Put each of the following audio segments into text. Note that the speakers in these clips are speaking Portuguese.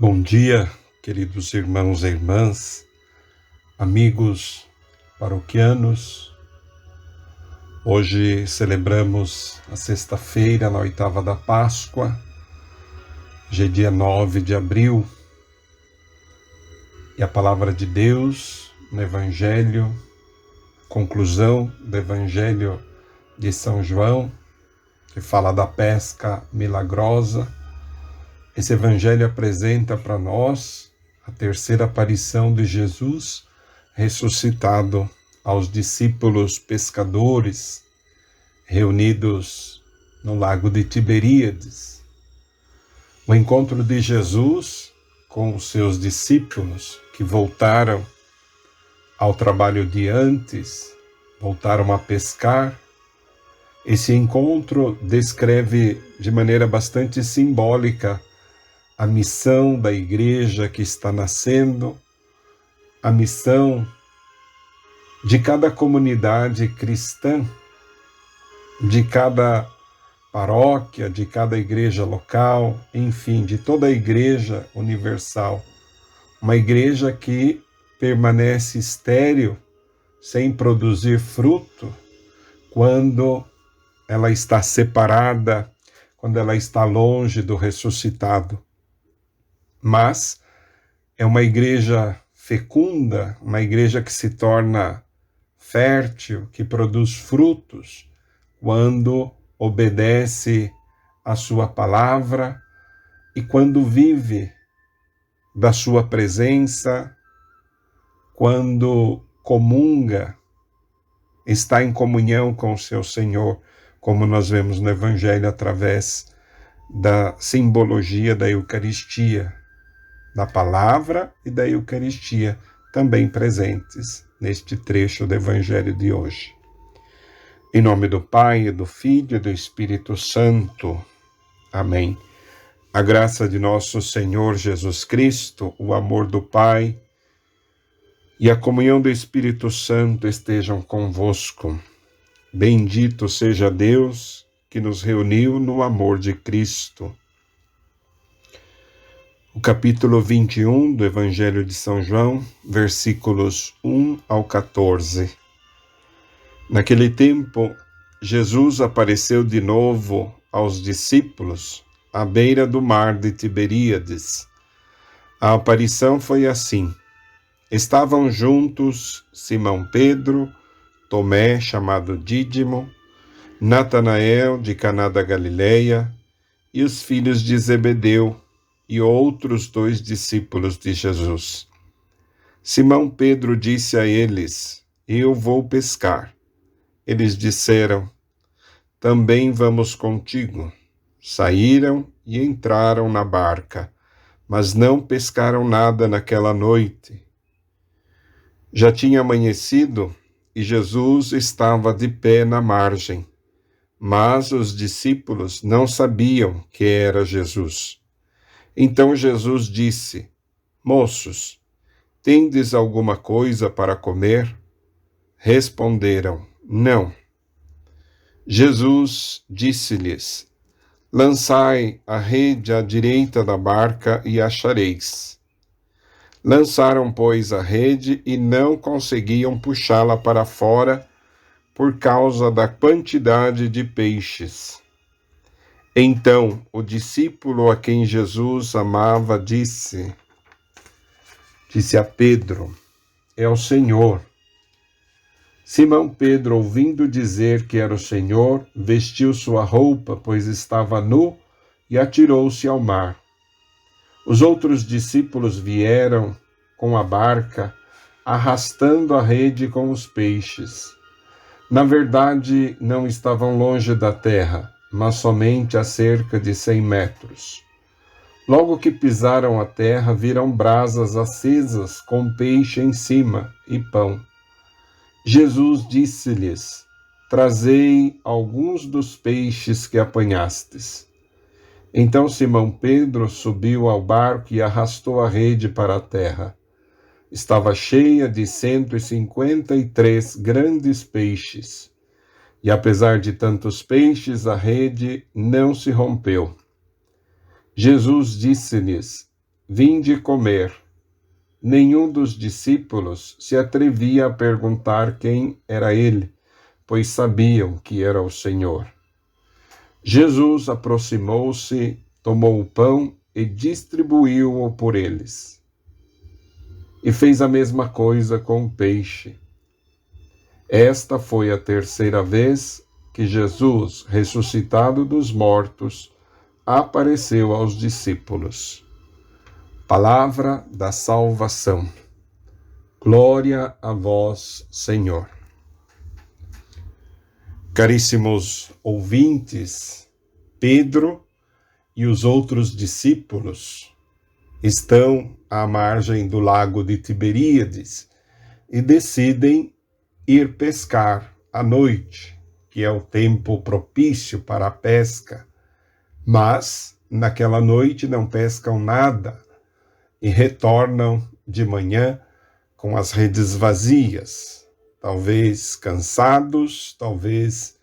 Bom dia, queridos irmãos e irmãs, amigos paroquianos. Hoje celebramos a sexta-feira, na oitava da Páscoa, hoje é dia 9 de abril, e a palavra de Deus no Evangelho, conclusão do Evangelho de São João, que fala da pesca milagrosa. Esse Evangelho apresenta para nós a terceira aparição de Jesus ressuscitado aos discípulos pescadores reunidos no lago de Tiberíades. O encontro de Jesus com os seus discípulos que voltaram ao trabalho de antes, voltaram a pescar. Esse encontro descreve de maneira bastante simbólica a missão da igreja que está nascendo, a missão de cada comunidade cristã, de cada paróquia, de cada igreja local, enfim, de toda a igreja universal. Uma igreja que permanece estéril, sem produzir fruto, quando ela está separada, quando ela está longe do ressuscitado. Mas é uma igreja fecunda, uma igreja que se torna fértil, que produz frutos, quando obedece à sua palavra e quando vive da sua presença, quando comunga, está em comunhão com o seu Senhor, como nós vemos no Evangelho através da simbologia da Eucaristia, da palavra e da Eucaristia, também presentes neste trecho do Evangelho de hoje. Em nome do Pai, do Filho e do Espírito Santo. Amém. A graça de nosso Senhor Jesus Cristo, o amor do Pai e a comunhão do Espírito Santo estejam convosco. Bendito seja Deus que nos reuniu no amor de Cristo. O capítulo 21 do Evangelho de São João, versículos 1 ao 14. Naquele tempo, Jesus apareceu de novo aos discípulos à beira do mar de Tiberíades. A aparição foi assim. Estavam juntos Simão Pedro, Tomé, chamado Dídimo, Natanael, de Caná da Galileia, e os filhos de Zebedeu, e outros 2 discípulos de Jesus. Simão Pedro disse a eles: Eu vou pescar. Eles disseram: Também vamos contigo. Saíram e entraram na barca, mas não pescaram nada naquela noite. Já tinha amanhecido e Jesus estava de pé na margem, mas os discípulos não sabiam que era Jesus. Então Jesus disse: Moços, tendes alguma coisa para comer? Responderam: Não. Jesus disse-lhes: Lançai a rede à direita da barca e achareis. Lançaram, pois, a rede e não conseguiam puxá-la para fora por causa da quantidade de peixes. Então, o discípulo a quem Jesus amava disse a Pedro: É o Senhor. Simão Pedro, ouvindo dizer que era o Senhor, vestiu sua roupa, pois estava nu, e atirou-se ao mar. Os outros discípulos vieram com a barca, arrastando a rede com os peixes. Na verdade, não estavam longe da terra, mas somente a cerca de 100 metros. Logo que pisaram a terra, viram brasas acesas com peixe em cima e pão. Jesus disse-lhes: Trazei alguns dos peixes que apanhastes. Então Simão Pedro subiu ao barco e arrastou a rede para a terra. Estava cheia de 153 grandes peixes. E apesar de tantos peixes, a rede não se rompeu. Jesus disse-lhes: vinde comer. Nenhum dos discípulos se atrevia a perguntar quem era ele, pois sabiam que era o Senhor. Jesus aproximou-se, tomou o pão e distribuiu-o por eles. E fez a mesma coisa com o peixe. Esta foi a terceira vez que Jesus, ressuscitado dos mortos, apareceu aos discípulos. Palavra da salvação. Glória a vós, Senhor. Caríssimos ouvintes, Pedro e os outros discípulos estão à margem do lago de Tiberíades e decidem ir pescar à noite, que é o tempo propício para a pesca. Mas, naquela noite, não pescam nada e retornam de manhã com as redes vazias, talvez cansados, talvez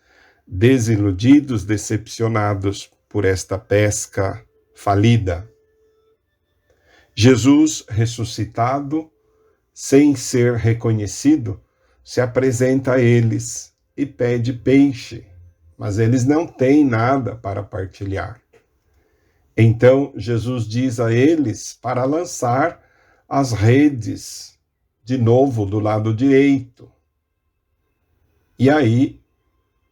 desiludidos, decepcionados por esta pesca falida. Jesus, ressuscitado, sem ser reconhecido, se apresenta a eles e pede peixe, mas eles não têm nada para partilhar. Então, Jesus diz a eles para lançar as redes de novo do lado direito. E aí,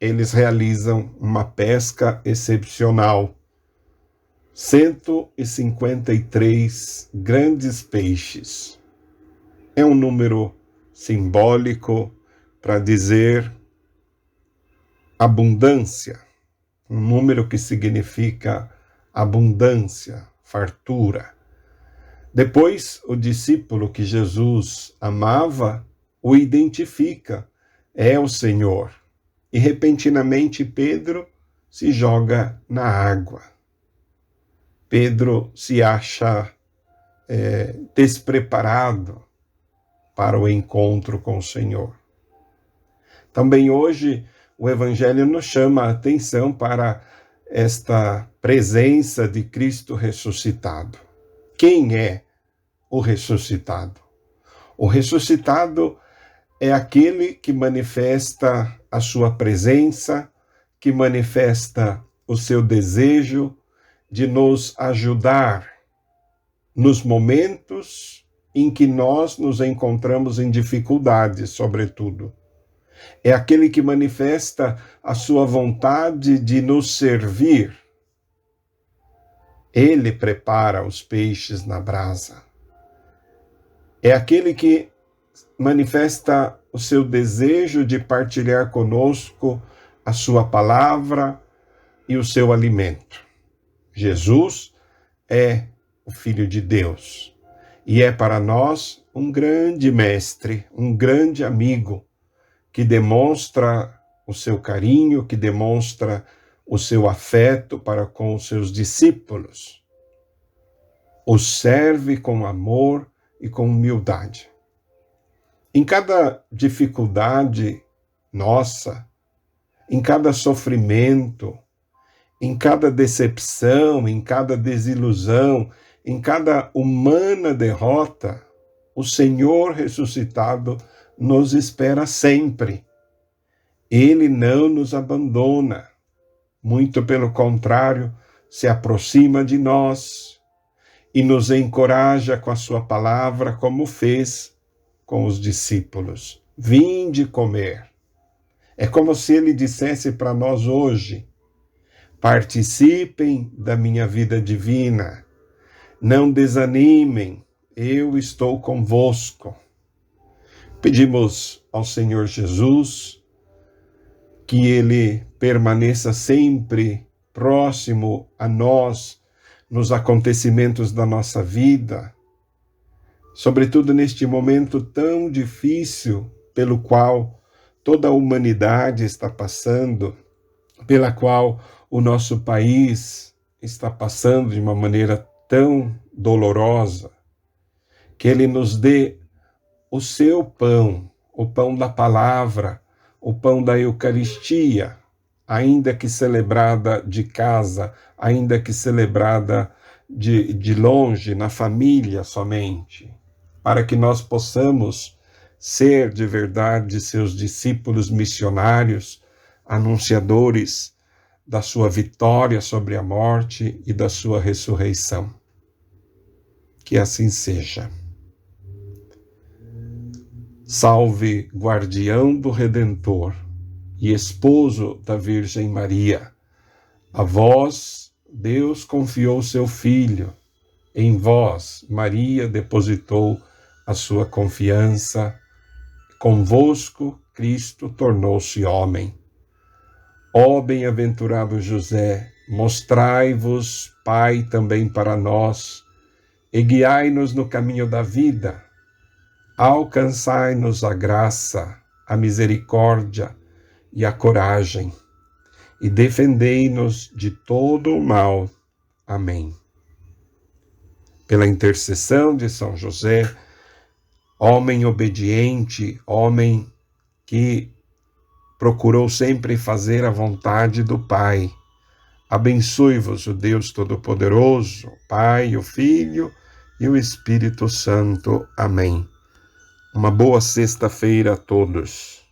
eles realizam uma pesca excepcional. 153 grandes peixes. É um número simbólico para dizer abundância, um número que significa abundância, fartura. Depois, o discípulo que Jesus amava o identifica, é o Senhor. E repentinamente Pedro se joga na água. Pedro se acha despreparado para o encontro com o Senhor. Também hoje o Evangelho nos chama a atenção para esta presença de Cristo ressuscitado. Quem é o ressuscitado? O ressuscitado é aquele que manifesta a sua presença, que manifesta o seu desejo de nos ajudar nos momentos em que nós nos encontramos em dificuldades, sobretudo. É aquele que manifesta a sua vontade de nos servir. Ele prepara os peixes na brasa. É aquele que manifesta o seu desejo de partilhar conosco a sua palavra e o seu alimento. Jesus é o Filho de Deus e é para nós um grande mestre, um grande amigo, que demonstra o seu carinho, que demonstra o seu afeto para com os seus discípulos. Os serve com amor e com humildade. Em cada dificuldade nossa, em cada sofrimento, em cada decepção, em cada desilusão, em cada humana derrota, o Senhor ressuscitado nos espera sempre. Ele não nos abandona. Muito pelo contrário, se aproxima de nós e nos encoraja com a sua palavra, como fez com os discípulos. Vinde comer. É como se ele dissesse para nós hoje: participem da minha vida divina. Não desanimem, eu estou convosco. Pedimos ao Senhor Jesus que Ele permaneça sempre próximo a nós nos acontecimentos da nossa vida, sobretudo neste momento tão difícil pelo qual toda a humanidade está passando, pela qual o nosso país está passando de uma maneira tão dolorosa, que Ele nos dê o seu pão, o pão da palavra, o pão da Eucaristia, ainda que celebrada de casa, ainda que celebrada de longe, na família somente, para que nós possamos ser de verdade seus discípulos missionários, anunciadores da sua vitória sobre a morte e da sua ressurreição. Que assim seja. Salve, guardião do Redentor e esposo da Virgem Maria. A vós, Deus confiou seu Filho. Em vós, Maria depositou a sua confiança. Convosco, Cristo tornou-se homem. Ó bem-aventurado José, mostrai-vos, Pai, também para nós, e guiai-nos no caminho da vida. Alcançai-nos a graça, a misericórdia e a coragem, e defendei-nos de todo o mal. Amém. Pela intercessão de São José, homem obediente, homem que procurou sempre fazer a vontade do Pai, abençoe-vos o Deus Todo-Poderoso, Pai, o Filho e o Espírito Santo. Amém. Uma boa sexta-feira a todos.